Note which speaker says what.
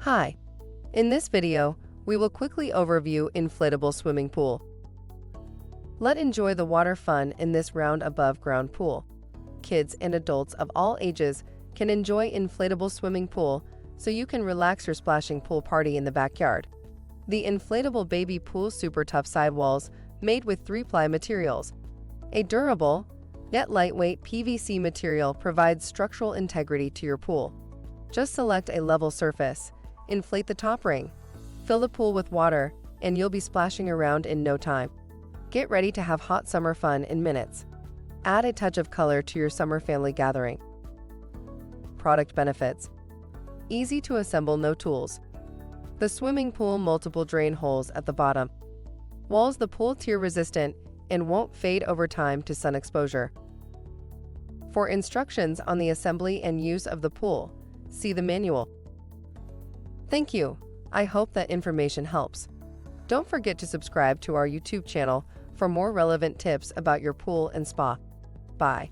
Speaker 1: Hi, in this video, we will quickly overview inflatable swimming pool. Let's enjoy the water fun in this round above ground pool. Kids and adults of all ages can enjoy inflatable swimming pool, so you can relax your splashing pool party in the backyard. The inflatable baby pool super tough sidewalls made with 3-ply materials. A durable, yet lightweight PVC material provides structural integrity to your pool. Just select a level surface, inflate the top ring, fill the pool with water, and you'll be splashing around in no time. Get ready to have hot summer fun in minutes. Add a touch of color to your summer family gathering. Product benefits: easy to assemble, no tools. The swimming pool multiple drain holes at the bottom. Walls the pool tear resistant and won't fade over time to sun exposure. For instructions on the assembly and use of the pool, see the manual. Thank you. I hope that information helps. Don't forget to subscribe to our YouTube channel for more relevant tips about your pool and spa. Bye.